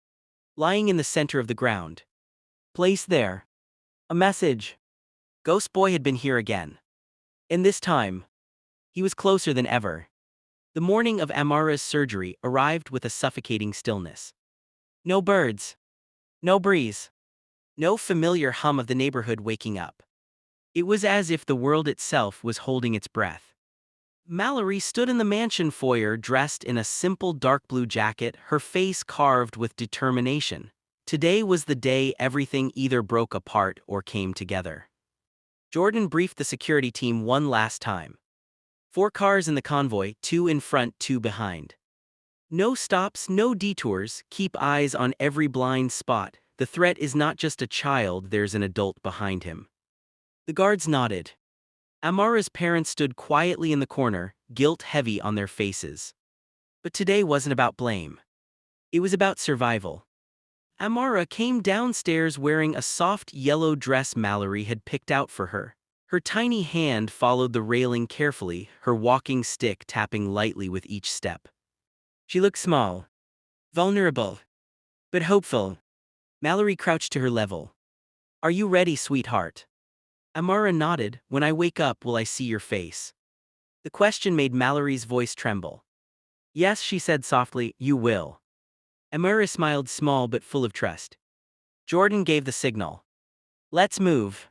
lying in the center of the ground. Placed there. A message. Ghost Boy had been here again. And this time, he was closer than ever. The morning of Amara's surgery arrived with a suffocating stillness. No birds. No breeze. No familiar hum of the neighborhood waking up. It was as if the world itself was holding its breath. Mallory stood in the mansion foyer dressed in a simple dark blue jacket, her face carved with determination. Today was the day everything either broke apart or came together. Jordan briefed the security team one last time. 4 cars in the convoy, 2 in front, 2 behind. No stops, no detours, keep eyes on every blind spot. The threat is not just a child, there's an adult behind him. The guards nodded. Amara's parents stood quietly in the corner, guilt heavy on their faces. But today wasn't about blame. It was about survival. Amara came downstairs wearing a soft yellow dress Mallory had picked out for her. Her tiny hand followed the railing carefully, her walking stick tapping lightly with each step. She looked small, vulnerable, but hopeful. Mallory crouched to her level. "Are you ready, sweetheart?" Amara nodded. "When I wake up, will I see your face?" The question made Mallory's voice tremble. "Yes," she said softly, "you will." Amara smiled, small but full of trust. Jordan gave the signal. "Let's move."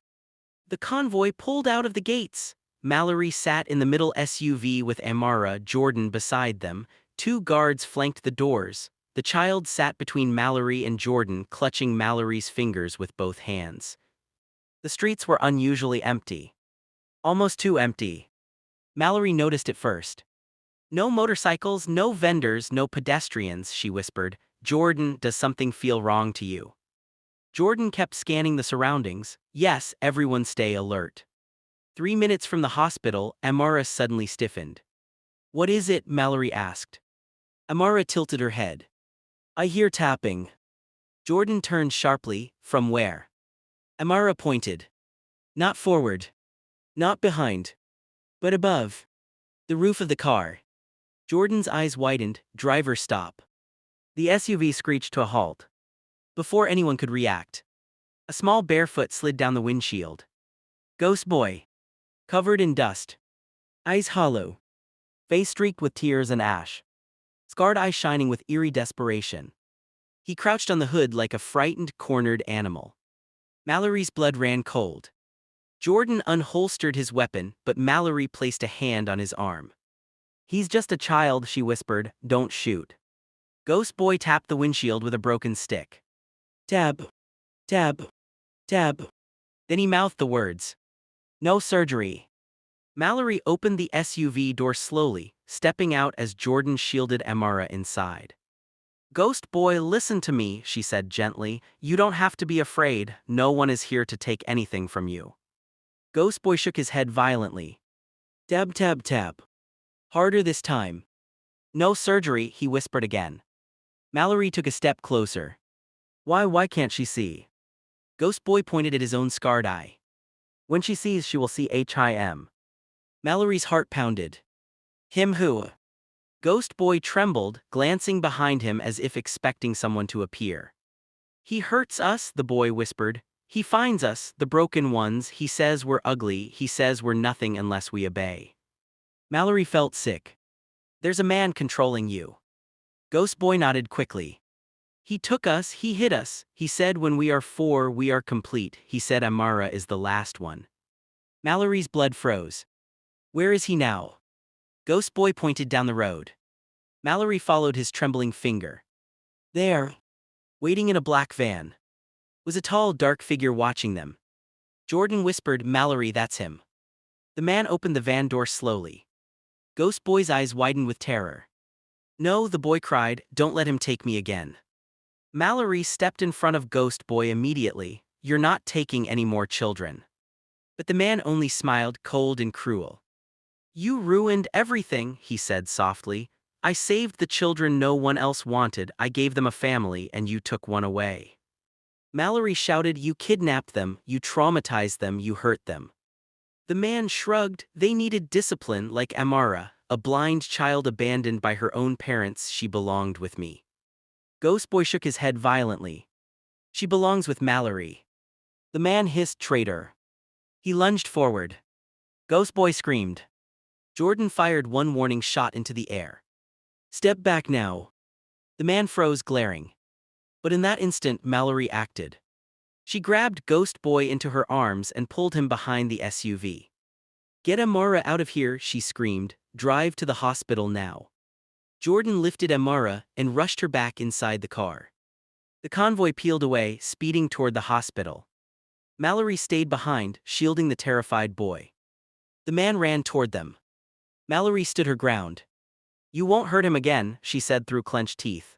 The convoy pulled out of the gates. Mallory sat in the middle SUV with Amara, Jordan beside them. 2 guards flanked the doors. The child sat between Mallory and Jordan, clutching Mallory's fingers with both hands. The streets were unusually empty. Almost too empty. Mallory noticed it first. "No motorcycles, no vendors, no pedestrians," she whispered. "Jordan, does something feel wrong to you?" Jordan kept scanning the surroundings. "Yes, everyone stay alert." 3 minutes from the hospital, Amara suddenly stiffened. "What is it?" Mallory asked. Amara tilted her head. "I hear tapping." Jordan turned sharply. "From where?" Amara pointed. "Not forward. Not behind. But above. The roof of the car." Jordan's eyes widened. "Driver, stop." The SUV screeched to a halt. Before anyone could react, a small bare foot slid down the windshield. Ghost Boy. Covered in dust. Eyes hollow. Face streaked with tears and ash. Scarred eyes shining with eerie desperation. He crouched on the hood like a frightened, cornered animal. Mallory's blood ran cold. Jordan unholstered his weapon, but Mallory placed a hand on his arm. "He's just a child," she whispered. "Don't shoot." Ghost Boy tapped the windshield with a broken stick. "Tab. Tab. Tab." Then he mouthed the words. "No surgery." Mallory opened the SUV door slowly, stepping out as Jordan shielded Amara inside. "Ghost Boy, listen to me," she said gently. "You don't have to be afraid. No one is here to take anything from you." Ghost Boy shook his head violently. "Tab, tab, tab." Harder this time. "No surgery," he whispered again. Mallory took a step closer. Why can't she see?" Ghost Boy pointed at his own scarred eye. "When she sees, she will see him." Mallory's heart pounded. "Him who?" Ghost Boy trembled, glancing behind him as if expecting someone to appear. "He hurts us," the boy whispered. "He finds us, the broken ones. He says we're ugly. He says we're nothing unless we obey." Mallory felt sick. "There's a man controlling you." Ghost Boy nodded quickly. "He took us, he hid us. He said when we are 4, we are complete. He said Amara is the last one." Mallory's blood froze. "Where is he now?" Ghost Boy pointed down the road. Mallory followed his trembling finger. There, waiting in a black van, was a tall, dark figure watching them. Jordan whispered, Mallory, that's him. The man opened the van door slowly. Ghost Boy's eyes widened with terror. No, the boy cried, don't let him take me again. Mallory stepped in front of Ghost Boy immediately. You're not taking any more children. But the man only smiled, cold and cruel. You ruined everything, he said softly. I saved the children no one else wanted, I gave them a family and you took one away. Mallory shouted, you kidnapped them, you traumatized them, you hurt them. The man shrugged, they needed discipline like Amara, a blind child abandoned by her own parents. She belonged with me. Ghost Boy shook his head violently. She belongs with Mallory. The man hissed, traitor. He lunged forward. Ghost Boy screamed. Jordan fired one warning shot into the air. Step back now. The man froze, glaring. But in that instant, Mallory acted. She grabbed Ghost Boy into her arms and pulled him behind the SUV. Get Amara out of here, she screamed. Drive to the hospital now. Jordan lifted Amara and rushed her back inside the car. The convoy peeled away, speeding toward the hospital. Mallory stayed behind, shielding the terrified boy. The man ran toward them. Mallory stood her ground. You won't hurt him again, she said through clenched teeth.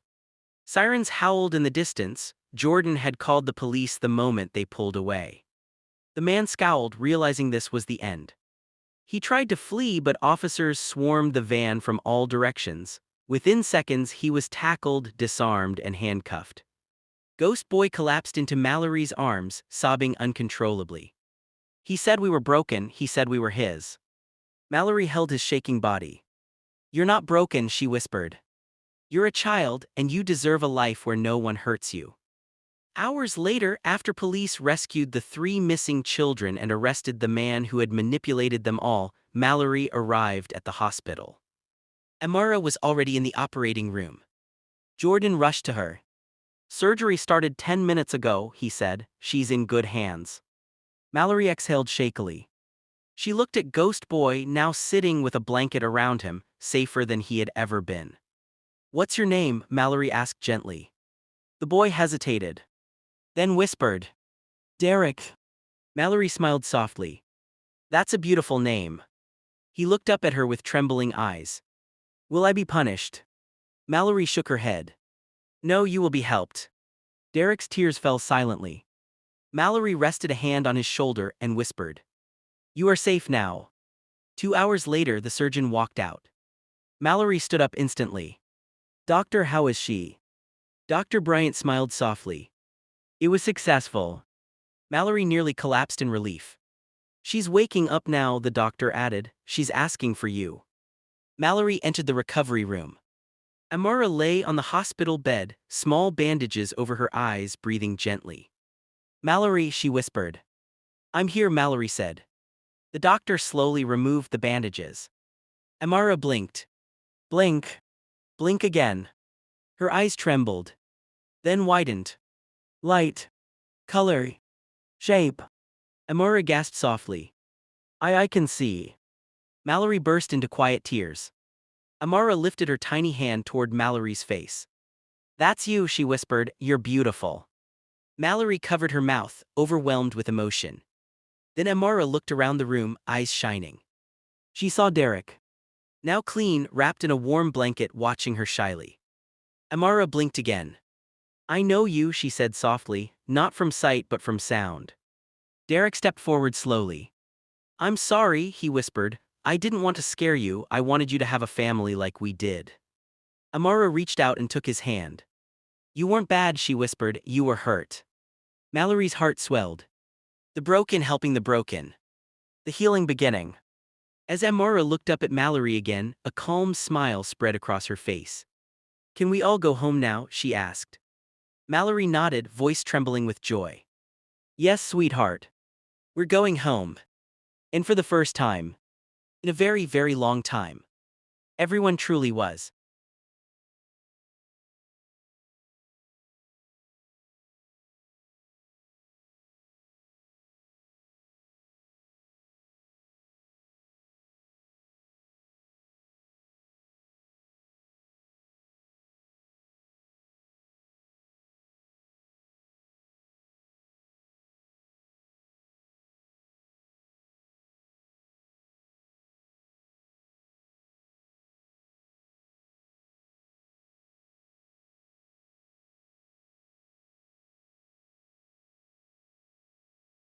Sirens howled in the distance. Jordan had called the police the moment they pulled away. The man scowled, realizing this was the end. He tried to flee, but officers swarmed the van from all directions. Within seconds, he was tackled, disarmed, and handcuffed. Ghost Boy collapsed into Mallory's arms, sobbing uncontrollably. He said we were broken, he said we were his. Mallory held his shaking body. You're not broken, she whispered. You're a child, and you deserve a life where no one hurts you. Hours later, after police rescued the 3 missing children and arrested the man who had manipulated them all, Mallory arrived at the hospital. Amara was already in the operating room. Jordan rushed to her. Surgery started 10 minutes ago, he said. She's in good hands. Mallory exhaled shakily. She looked at Ghost Boy, now sitting with a blanket around him, safer than he had ever been. What's your name? Mallory asked gently. The boy hesitated. Then whispered. Derek. Mallory smiled softly. That's a beautiful name. He looked up at her with trembling eyes. Will I be punished? Mallory shook her head. No, you will be helped. Derek's tears fell silently. Mallory rested a hand on his shoulder and whispered. You are safe now. 2 hours later, the surgeon walked out. Mallory stood up instantly. Doctor, how is she? Dr. Bryant smiled softly. It was successful. Mallory nearly collapsed in relief. She's waking up now, the doctor added. She's asking for you. Mallory entered the recovery room. Amara lay on the hospital bed, small bandages over her eyes, breathing gently. Mallory, she whispered. I'm here, Mallory said. The doctor slowly removed the bandages. Amara blinked. Blink. Blink again. Her eyes trembled. Then widened. Light. Color. Shape. Amara gasped softly. I can see. Mallory burst into quiet tears. Amara lifted her tiny hand toward Mallory's face. That's you, she whispered. You're beautiful. Mallory covered her mouth, overwhelmed with emotion. Then Amara looked around the room, eyes shining. She saw Derek. Now clean, wrapped in a warm blanket, watching her shyly. Amara blinked again. I know you, she said softly, not from sight but from sound. Derek stepped forward slowly. I'm sorry, he whispered. I didn't want to scare you, I wanted you to have a family like we did. Amara reached out and took his hand. You weren't bad, she whispered, you were hurt. Mallory's heart swelled. The broken helping the broken. The healing beginning. As Amara looked up at Mallory again, a calm smile spread across her face. Can we all go home now? She asked. Mallory nodded, voice trembling with joy. Yes, sweetheart. We're going home. And for the first time. In a very, very long time. Everyone truly was.